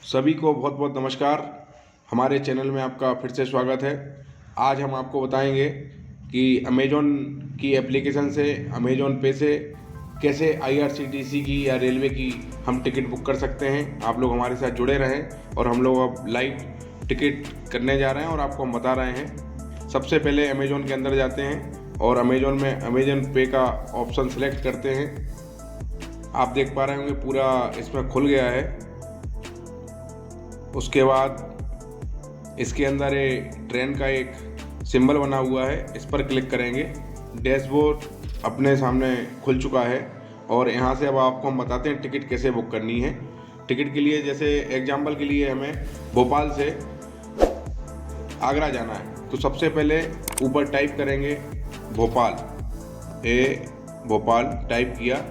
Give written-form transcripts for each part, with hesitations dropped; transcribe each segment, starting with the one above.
सभी को बहुत बहुत नमस्कार। हमारे चैनल में आपका फिर से स्वागत है। आज हम आपको बताएंगे कि अमेज़ॉन की एप्लीकेशन से, अमेज़ॉन पे से कैसे आईआरसीटीसी की या रेलवे की हम टिकट बुक कर सकते हैं। आप लोग हमारे साथ जुड़े रहें और हम लोग अब लाइव टिकट करने जा रहे हैं और आपको हम बता रहे हैं। सबसे पहले अमेज़ॉन के अंदर जाते हैं और अमेज़ॉन में अमेज़ॉन पे का ऑप्शन सेलेक्ट करते हैं। आप देख पा रहे होंगे पूरा इसमें खुल गया है। उसके बाद इसके अंदर एक ट्रेन का एक सिंबल बना हुआ है, इस पर क्लिक करेंगे। डैशबोर्ड अपने सामने खुल चुका है और यहाँ से अब आपको हम बताते हैं टिकट कैसे बुक करनी है। टिकट के लिए जैसे एग्जाम्पल के लिए हमें भोपाल से आगरा जाना है, तो सबसे पहले ऊपर टाइप करेंगे भोपाल। भोपाल टाइप किया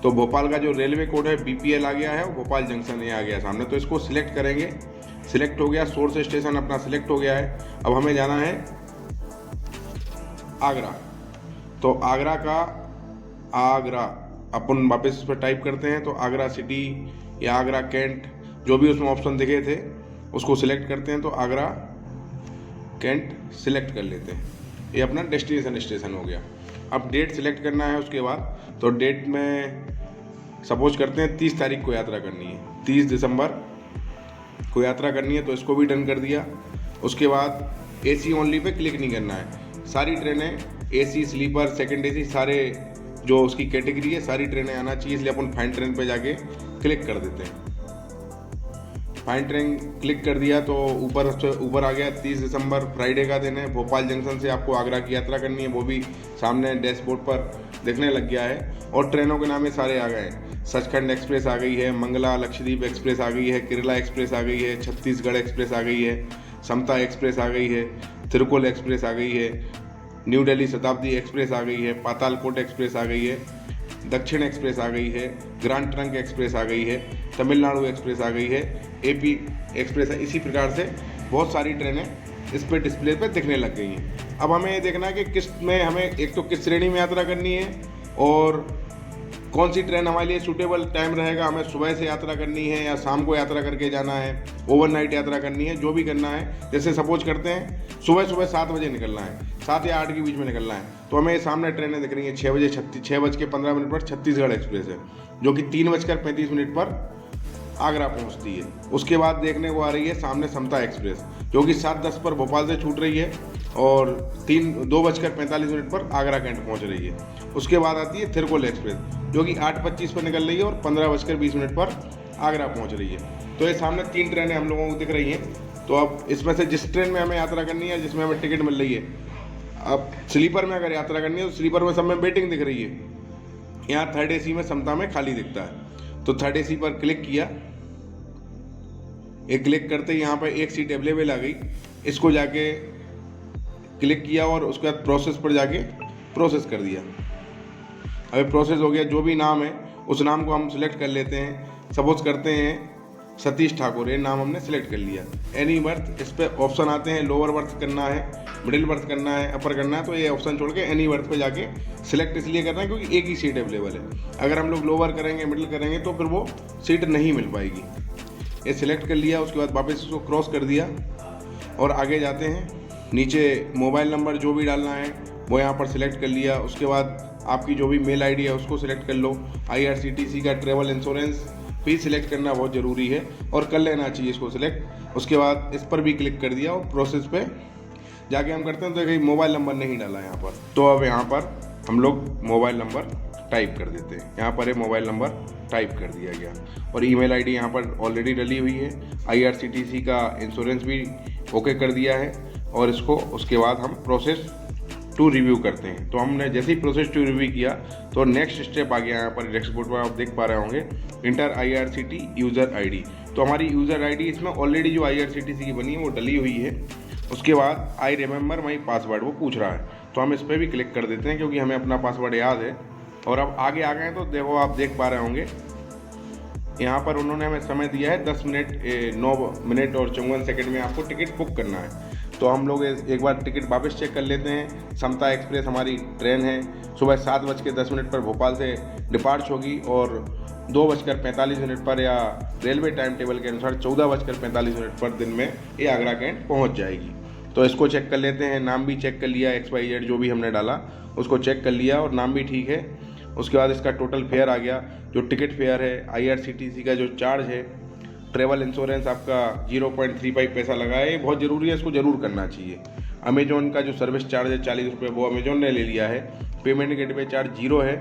तो भोपाल का जो रेलवे कोड है BPL आ गया है, वो भोपाल जंक्शन ये आ गया सामने, तो इसको सिलेक्ट करेंगे। सिलेक्ट हो गया, सोर्स स्टेशन अपना सिलेक्ट हो गया है। अब हमें जाना है आगरा, तो आगरा अपन वापस इस पर टाइप करते हैं, तो आगरा सिटी या आगरा कैंट जो भी उसमें ऑप्शन दिखे थे उसको सिलेक्ट करते हैं, तो आगरा कैंट सिलेक्ट कर लेते हैं। ये अपना डेस्टिनेशन स्टेशन हो गया। अब डेट सिलेक्ट करना है उसके बाद, तो डेट में सपोज करते हैं 30 तारीख को यात्रा करनी है, 30 दिसंबर को यात्रा करनी है, तो इसको भी डन कर दिया। उसके बाद AC ओनली पे क्लिक नहीं करना है। सारी ट्रेनें AC, स्लीपर, सेकंड AC सारे जो उसकी कैटेगरी है सारी ट्रेनें आना चाहिए, इसलिए अपन फाइंड ट्रेन पे जाके क्लिक कर देते हैं। फाइंड ट्रेन क्लिक कर दिया तो ऊपर आ गया 30 दिसंबर फ्राइडे का दिन है। भोपाल जंक्शन से आपको आगरा की यात्रा करनी है, वो भी सामने डैशबोर्ड पर दिखने लग गया है। और ट्रेनों के नाम ये सारे आ गए हैं। सचखंड एक्सप्रेस आ गई है, मंगला लक्षद्वीप एक्सप्रेस आ गई है, केरला एक्सप्रेस आ गई है, छत्तीसगढ़ एक्सप्रेस आ गई है, समता एक्सप्रेस आ गई है, तिरुकुल एक्सप्रेस आ गई है, न्यू दिल्ली शताब्दी एक्सप्रेस आ गई है, पातालकोट एक्सप्रेस आ गई है, दक्षिण एक्सप्रेस आ गई है, ग्रांड ट्रंक एक्सप्रेस आ गई है, तमिलनाडु एक्सप्रेस आ गई है, AP एक्सप्रेस है। इसी प्रकार से बहुत सारी ट्रेनें इस पे डिस्प्ले पे दिखने लग गई हैं। अब हमें ये देखना है कि किस में हमें एक तो किस श्रेणी में यात्रा करनी है और कौन सी ट्रेन हमारे लिए सूटेबल टाइम रहेगा। हमें सुबह से यात्रा करनी है या शाम को यात्रा करके जाना है, ओवरनाइट यात्रा करनी है, जो भी करना है। जैसे सपोज करते हैं सुबह 7 बजे निकलना है, 7 या 8 के बीच में निकलना है, तो हमें सामने ट्रेनें दिख रही हैं 6:15 पर छत्तीसगढ़ एक्सप्रेस है, जो कि 3:35 पर आगरा पहुंचती है। उसके बाद देखने को आ रही है सामने समता एक्सप्रेस, जो कि 7:10 पर भोपाल से छूट रही है और 2:45 पर आगरा कैंट पहुंच रही है। उसके बाद आती है तिरुकुल एक्सप्रेस, जो कि 8:25 पर निकल रही है और 15:20 पर आगरा पहुंच रही है। तो ये सामने 3 ट्रेनें हम लोगों को दिख रही हैं। तो अब इसमें से जिस ट्रेन में हमें यात्रा करनी है, जिसमें हमें टिकट मिल रही है, अब स्लीपर में अगर यात्रा करनी है तो स्लीपर में सब में वेटिंग दिख रही है। यहाँ थर्ड AC में समता में खाली दिखता है, तो थर्ड AC पर क्लिक किया। एक क्लिक करते ही यहाँ पर एक सीट अवेलेबल आ गई, इसको जाके क्लिक किया और उसके बाद प्रोसेस पर जाके प्रोसेस कर दिया। अभी प्रोसेस हो गया। जो भी नाम है उस नाम को हम सिलेक्ट कर लेते हैं। सपोज करते हैं सतीश ठाकुर, ये नाम हमने सिलेक्ट कर लिया। एनी बर्थ, इस पर ऑप्शन आते हैं, लोअर बर्थ करना है, मिडिल बर्थ करना है, अपर करना है, तो ये ऑप्शन छोड़ के एनी बर्थ पे जाके सिलेक्ट इसलिए करना है क्योंकि एक ही सीट अवेलेबल है। अगर हम लोग लोअर करेंगे, मिडिल करेंगे तो फिर वो सीट नहीं मिल पाएगी। ये सिलेक्ट कर लिया, उसके बाद वापस इसको क्रॉस कर दिया और आगे जाते हैं। नीचे मोबाइल नंबर जो भी डालना है वो यहाँ पर सिलेक्ट कर लिया। उसके बाद आपकी जो भी मेल ID है उसको सिलेक्ट कर लो। IRCTC का ट्रैवल इंश्योरेंस भी सिलेक्ट करना बहुत ज़रूरी है और कर लेना चाहिए इसको सिलेक्ट। उसके बाद इस पर भी क्लिक कर दिया और प्रोसेस पे जाके हम करते हैं। तो देखिए मोबाइल नंबर नहीं डाला यहाँ पर, तो अब यहाँ पर हम लोग मोबाइल नंबर टाइप कर देते हैं। यहाँ पर मोबाइल नंबर टाइप कर दिया गया और ईमेल ID यहाँ पर ऑलरेडी डली हुई है। IRCTC का इंश्योरेंस भी ओके कर दिया है और इसको उसके बाद हम प्रोसेस टू रिव्यू करते हैं। तो हमने जैसे ही प्रोसेस टू रिव्यू किया तो नेक्स्ट स्टेप आ गया। यहाँ पर डैशबोर्ड पर आप देख पा रहे होंगे इंटर IRCT यूज़र ID। तो हमारी यूज़र ID इसमें ऑलरेडी जो IRCTC की बनी है वो डली हुई है। उसके बाद आई रिमेंबर माई पासवर्ड वो पूछ रहा है, तो हम इस पर भी क्लिक कर देते हैं क्योंकि हमें अपना पासवर्ड याद है। और अब आगे आ गए हैं, तो देखो आप देख पा रहे होंगे यहाँ पर उन्होंने हमें समय दिया है 10 मिनट 9 मिनट और 54 सेकंड में आपको टिकट बुक करना है। तो हम लोग एक बार टिकट वापस चेक कर लेते हैं। समता एक्सप्रेस हमारी ट्रेन है, सुबह 7:10 पर भोपाल से डिपार्च होगी और 2:45 पर या रेलवे टाइम टेबल के अनुसार 14:45 पर दिन में ये आगरा कैंट पहुंच जाएगी। तो इसको चेक कर लेते हैं। नाम भी चेक कर लिया, XYZ जो भी हमने डाला उसको चेक कर लिया और नाम भी ठीक है। उसके बाद इसका टोटल फेयर आ गया। जो टिकट फेयर है, IRCTC का जो चार्ज है, ट्रेवल इंश्योरेंस आपका 0.35 पैसा लगा है। ये बहुत ज़रूरी है, इसको ज़रूर करना चाहिए। अमेजोन का जो सर्विस चार्ज है 40 रुपये, वो अमेजोन ने ले लिया है। पेमेंट गेटवे चार्ज 0 है।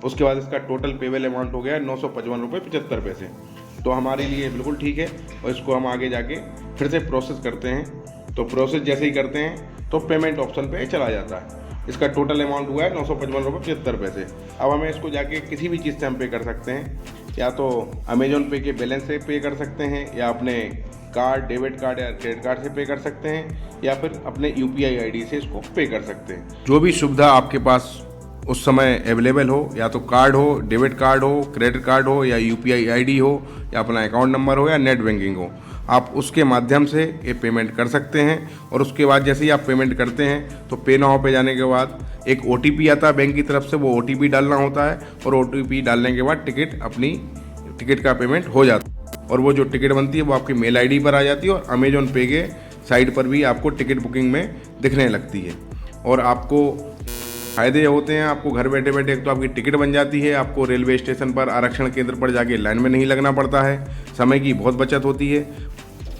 उसके बाद इसका टोटल पेबल अमाउंट हो गया 955.75 रुपये। तो हमारे लिए बिल्कुल ठीक है और इसको हम आगे जाके फिर से प्रोसेस करते हैं। तो प्रोसेस जैसे ही करते हैं तो पेमेंट ऑप्शन पे चला जाता है। इसका टोटल अमाउंट हुआ है 955.75 रुपये। अब हमें इसको जाके किसी भी चीज़ से हम पे कर सकते हैं, या तो अमेजोन पे के बैलेंस से पे कर सकते हैं, या अपने कार्ड, डेबिट कार्ड या क्रेडिट कार्ड से पे कर सकते हैं, या फिर अपने UPI ID से इसको पे कर सकते हैं। जो भी सुविधा आपके पास उस समय अवेलेबल हो, या तो कार्ड हो, डेबिट कार्ड हो, क्रेडिट कार्ड हो, या UPI ID हो, या अपना अकाउंट नंबर हो, या नेट बैंकिंग हो, आप उसके माध्यम से ये पेमेंट कर सकते हैं। और उसके बाद जैसे ही आप पेमेंट करते हैं तो पे नाउ पे जाने के बाद एक OTP आता है बैंक की तरफ से, वो OTP डालना होता है और OTP डालने के बाद टिकट का पेमेंट हो जाता है और वो जो टिकट बनती है वो आपकी मेल ID पर आ जाती है और अमेजोन पे के साइट पर भी आपको टिकट बुकिंग में दिखने लगती है। और आपको फ़ायदे होते हैं, आपको घर बैठे बैठे एक तो आपकी टिकट बन जाती है, आपको रेलवे स्टेशन पर आरक्षण केंद्र पर जाके लाइन में नहीं लगना पड़ता है, समय की बहुत बचत होती है।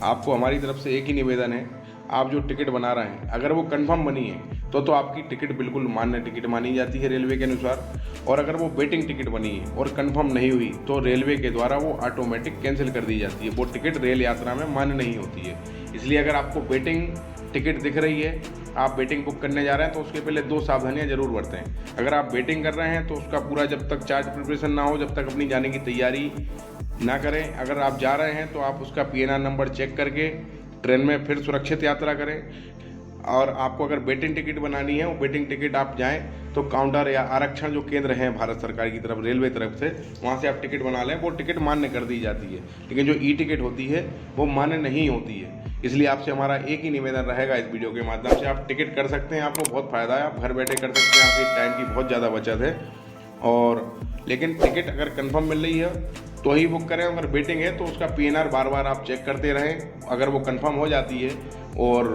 आपको हमारी तरफ से एक ही निवेदन है, आप जो टिकट बना रहे हैं अगर वो कंफर्म बनी है तो आपकी टिकट बिल्कुल मान्य टिकट मानी जाती है रेलवे के अनुसार। और अगर वो वेटिंग टिकट बनी है और कंफर्म नहीं हुई तो रेलवे के द्वारा वो ऑटोमेटिक कैंसिल कर दी जाती है। वो टिकट रेल यात्रा में मान्य नहीं होती है। इसलिए अगर आपको वेटिंग टिकट दिख रही है, आप वेटिंग बुक करने जा रहे हैं, तो उसके पहले 2 सावधानियां जरूर बरतें। अगर आप वेटिंग कर रहे हैं तो उसका पूरा जब तक चार्ज प्रिपरेशन ना हो, जब तक अपनी जाने की तैयारी ना करें। अगर आप जा रहे हैं तो आप उसका PNR नंबर चेक करके ट्रेन में फिर सुरक्षित यात्रा करें। और आपको अगर वेटिंग टिकट बनानी है, वो वेटिंग टिकट आप जाएं तो काउंटर या आरक्षण जो केंद्र हैं भारत सरकार की तरफ, रेलवे तरफ से, वहाँ से आप टिकट बना लें, वो टिकट मान्य कर दी जाती है। लेकिन जो टिकट होती है वो मान्य नहीं होती है। इसलिए आपसे हमारा एक ही निवेदन रहेगा, इस वीडियो के माध्यम से आप टिकट कर सकते हैं, आपको बहुत फ़ायदा है, आप घर बैठे कर सकते हैं, आपकी टाइम की बहुत ज़्यादा बचत है। और लेकिन टिकट अगर कंफर्म मिल रही है तो ही बुक करें। अगर वेटिंग है तो उसका PNR बार बार आप चेक करते रहें। अगर वो कंफर्म हो जाती है और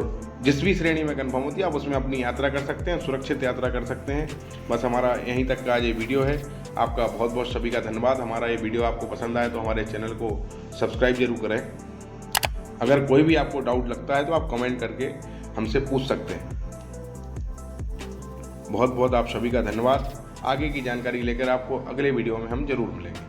जिस भी श्रेणी में कंफर्म होती है, आप उसमें अपनी यात्रा कर सकते हैं, सुरक्षित यात्रा कर सकते हैं। बस हमारा यहीं तक का आज ये वीडियो है। आपका बहुत बहुत सभी का धन्यवाद। हमारा ये वीडियो आपको पसंद आए तो हमारे चैनल को सब्सक्राइब जरूर करें। अगर कोई भी आपको डाउट लगता है तो आप कमेंट करके हमसे पूछ सकते हैं। बहुत बहुत आप सभी का धन्यवाद। आगे की जानकारी लेकर आपको अगले वीडियो में हम जरूर मिलेंगे।